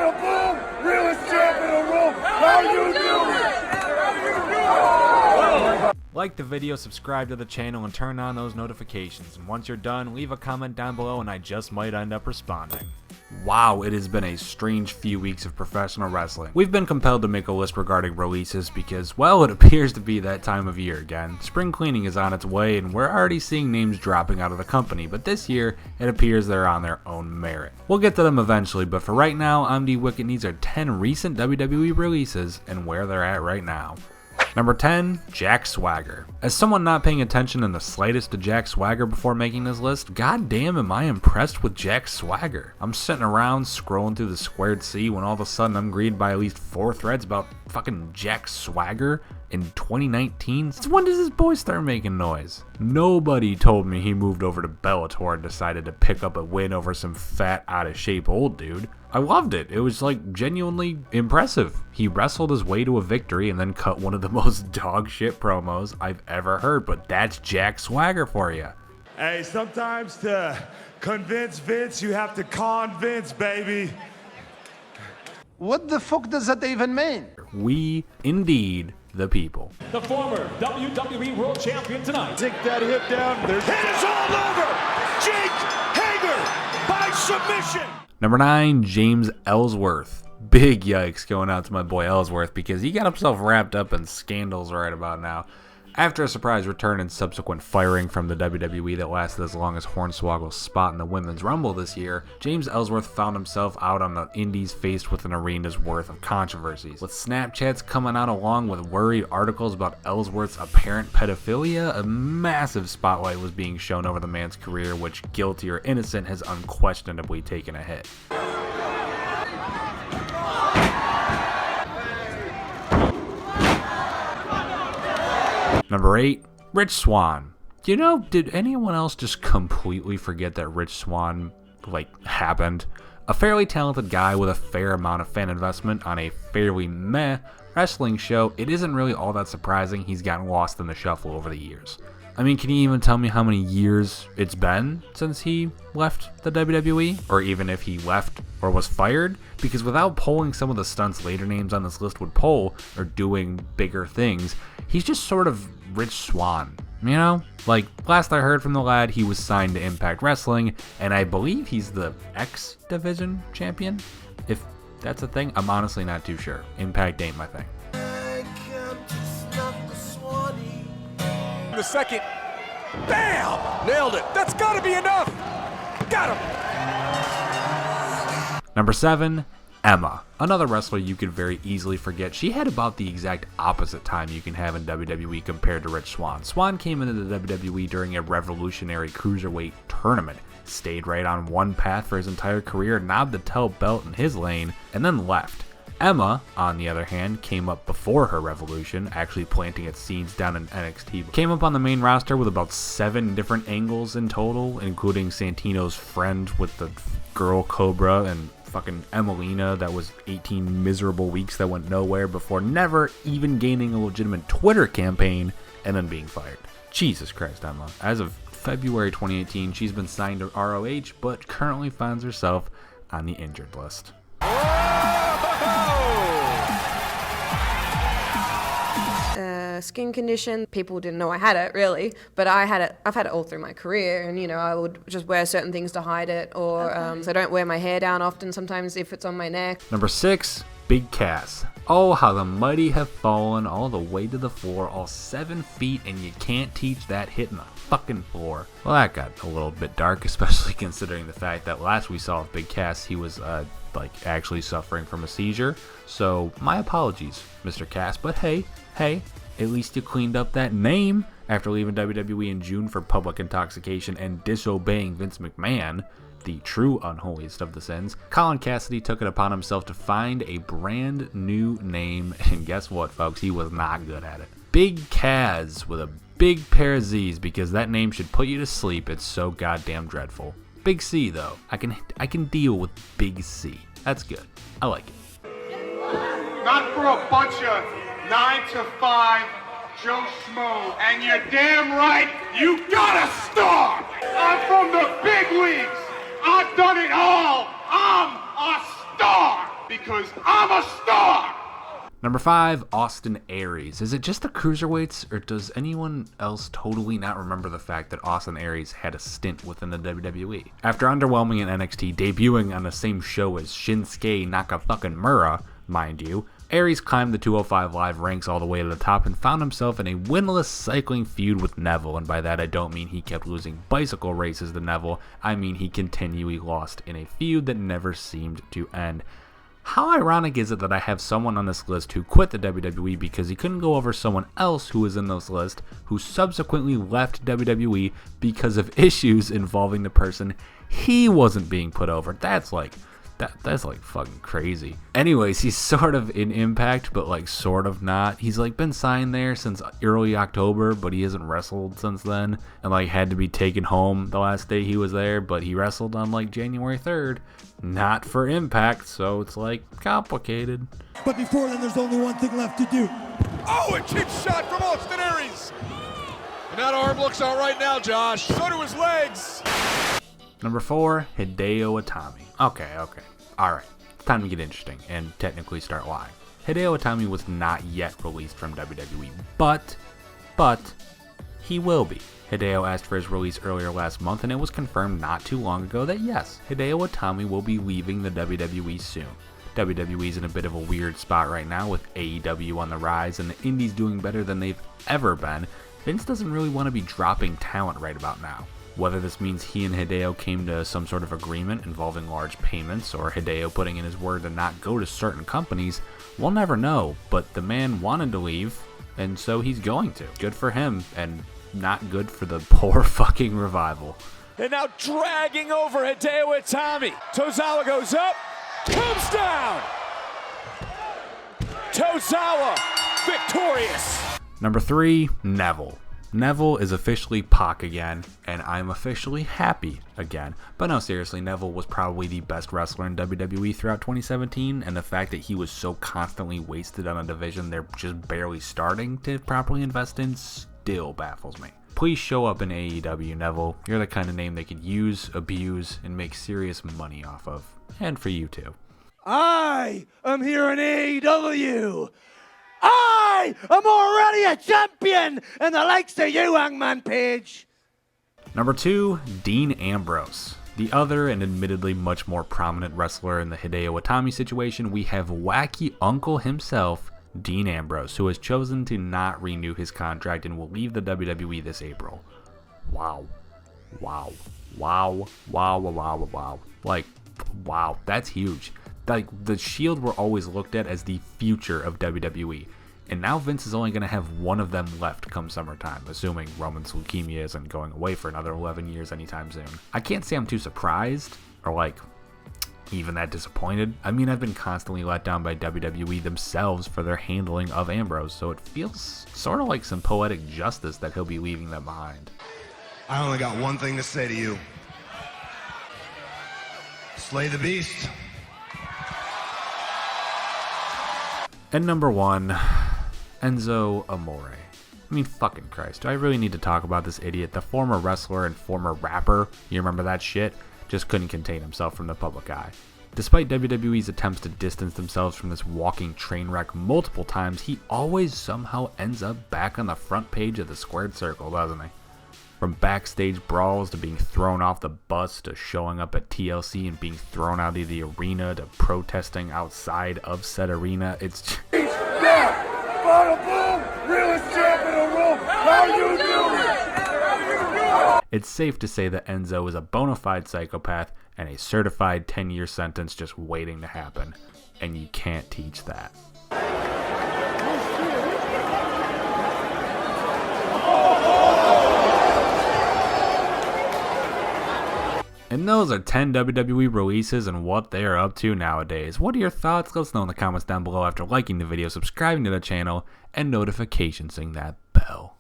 Bada boom! Realest champ in the room! How you doing? Like the video, subscribe to the channel, and turn on those notifications. And once you're done, leave a comment down below and I just might end up responding. Wow, it has been a strange few weeks of professional wrestling. We've been compelled to make a list regarding releases because, well, it appears to be that time of year again. Spring cleaning is on its way and we're already seeing names dropping out of the company, but this year, it appears they're on their own merit. We'll get to them eventually, but for right now, MD Wicket needs our 10 recent WWE releases and where they're at right now. Number 10, Jack Swagger. As someone not paying attention in the slightest to Jack Swagger before making this list, goddamn am I impressed with Jack Swagger. I'm sitting around scrolling through the squared C when all of a sudden I'm greeted by at least 4 threads about fucking Jack Swagger in 2019. Since when does this boy start making noise? Nobody told me he moved over to Bellator and decided to pick up a win over some fat, out of shape old dude. I loved it. It was like genuinely impressive. He wrestled his way to a victory and then cut one of the most dog shit promos I've ever heard, but that's Jack Swagger for you. Hey, sometimes to convince Vince, you have to convince, baby. What the fuck does that even mean? We, indeed, the people. The former WWE World Champion tonight. Take that hip down. There's It's all over. Jake Hager by submission. Number 9, James Ellsworth. Big yikes going out to my boy Ellsworth because he got himself wrapped up in scandals right about now. After a surprise return and subsequent firing from the WWE that lasted as long as Hornswoggle's spot in the Women's Rumble this year, James Ellsworth found himself out on the indies faced with an arena's worth of controversies. With Snapchats coming out along with worried articles about Ellsworth's apparent pedophilia, a massive spotlight was being shown over the man's career, which, guilty or innocent, has unquestionably taken a hit. Number 8, Rich Swann. You know, did anyone else just completely forget that Rich Swann, happened? A fairly talented guy with a fair amount of fan investment on a fairly meh wrestling show, it isn't really all that surprising he's gotten lost in the shuffle over the years. I mean, can you even tell me how many years it's been since he left the WWE? Or even if he left or was fired? Because without polling some of the stunts later names on this list would poll, or doing bigger things, he's just sort of Rich Swann, you know? Last I heard from the lad, he was signed to Impact Wrestling, and I believe he's the X Division champion? If that's a thing, I'm honestly not too sure. Impact ain't my thing. The second. Bam! Nailed it. That's got to be enough. Got him. Number 7, Emma. Another wrestler you could very easily forget. She had about the exact opposite time you can have in WWE compared to Rich Swann. Swann came into the WWE during a revolutionary cruiserweight tournament, stayed right on one path for his entire career, knobbed the tell belt in his lane, and then left. Emma, on the other hand, came up before her revolution, actually planting its seeds down in NXT. Came up on the main roster with about 7 different angles in total, including Santino's friend with the girl Cobra and fucking Emelina that was 18 miserable weeks that went nowhere before never even gaining a legitimate Twitter campaign and then being fired. Jesus Christ, Emma. As of February 2018, she's been signed to ROH, but currently finds herself on the injured list. Skin condition. People didn't know I had it really, but I've had it all through my career, and I would just wear certain things to hide it, or so I don't wear my hair down often sometimes if it's on my neck. Number 6, Big Cass. Oh, how the mighty have fallen all the way to the floor, all 7 feet, and you can't teach that hitting the fucking floor. Well, that got a little bit dark, especially considering the fact that last we saw of Big Cass, he was actually suffering from a seizure. So my apologies, Mr. Cass, but hey, at least you cleaned up that name after leaving WWE in June for public intoxication and disobeying Vince McMahon, the true unholiest of the sins. Colin Cassidy took it upon himself to find a brand new name, and guess what, folks? He was not good at it. Big Kaz with a big pair of Z's, because that name should put you to sleep. It's so goddamn dreadful. Big C, though. I can deal with Big C. That's good. I like it. Not for a bunch of 9-to-5 Joe Schmo. And you're damn right, you gotta start! I'm from the big leagues. I've done it all. I'm a star. because I'm a star! Number 5, Austin Aries. Is it just the cruiserweights, or does anyone else totally not remember the fact that Austin Aries had a stint within the WWE? After underwhelming in NXT, debuting on the same show as Shinsuke Nakamura, mind you, Aries climbed the 205 Live ranks all the way to the top and found himself in a winless cycling feud with Neville, and by that I don't mean he kept losing bicycle races to Neville, I mean he continually lost in a feud that never seemed to end. How ironic is it that I have someone on this list who quit the WWE because he couldn't go over someone else who was in this list who subsequently left WWE because of issues involving the person he wasn't being put over? That's like fucking crazy. Anyways, he's sort of in Impact, but like sort of not. He's like been signed there since early October, but he hasn't wrestled since then, and like had to be taken home the last day he was there, but he wrestled on like January 3rd. Not for Impact, so it's like complicated. But before then, there's only one thing left to do. Oh, a kick shot from Austin Aries. And that arm looks all right now, Josh. So do his legs. Number 4, Hideo Itami. Okay. Alright, it's time to get interesting and technically start lying. Hideo Itami was not yet released from WWE, but he will be. Hideo asked for his release earlier last month, and it was confirmed not too long ago that yes, Hideo Itami will be leaving the WWE soon. WWE's in a bit of a weird spot right now with AEW on the rise and the indies doing better than they've ever been. Vince doesn't really want to be dropping talent right about now. Whether this means he and Hideo came to some sort of agreement involving large payments, or Hideo putting in his word to not go to certain companies, we'll never know, but the man wanted to leave, and so he's going to. Good for him, and not good for the poor fucking Revival. And now dragging over Hideo Itami. Tozawa goes up, comes down. Tozawa victorious. Number 3, Neville. Neville is officially Pac again, and I'm officially happy again. But no, seriously, Neville was probably the best wrestler in WWE throughout 2017, and the fact that he was so constantly wasted on a division they're just barely starting to properly invest in still baffles me. Please show up in AEW, Neville. You're the kind of name they could use, abuse, and make serious money off of. And for you too. I am here in AEW. I am already a champion in the likes of you, Hangman Page. Number 2, Dean Ambrose. The other and admittedly much more prominent wrestler in the Hideo Itami situation, we have wacky uncle himself, Dean Ambrose, who has chosen to not renew his contract and will leave the WWE this April. Wow. Like, wow, that's huge. Like, the Shield were always looked at as the future of WWE, and now Vince is only going to have one of them left come summertime, assuming Roman's leukemia isn't going away for another 11 years anytime soon. I can't say I'm too surprised, or like, even that disappointed. I mean, I've been constantly let down by WWE themselves for their handling of Ambrose, so it feels sort of like some poetic justice that he'll be leaving them behind. I only got one thing to say to you. Slay the beast. And number 1, Enzo Amore. I mean, fucking Christ, do I really need to talk about this idiot? The former wrestler and former rapper, you remember that shit? Just couldn't contain himself from the public eye. Despite WWE's attempts to distance themselves from this walking train wreck multiple times, he always somehow ends up back on the front page of the squared circle, doesn't he? From backstage brawls to being thrown off the bus to showing up at TLC and being thrown out of the arena to protesting outside of said arena, it's just... It's safe to say that Enzo is a bona fide psychopath and a certified 10-year sentence just waiting to happen. And you can't teach that. And those are 10 WWE releases and what they are up to nowadays. What are your thoughts? Let us know in the comments down below after liking the video, subscribing to the channel, and notifications, ring that bell.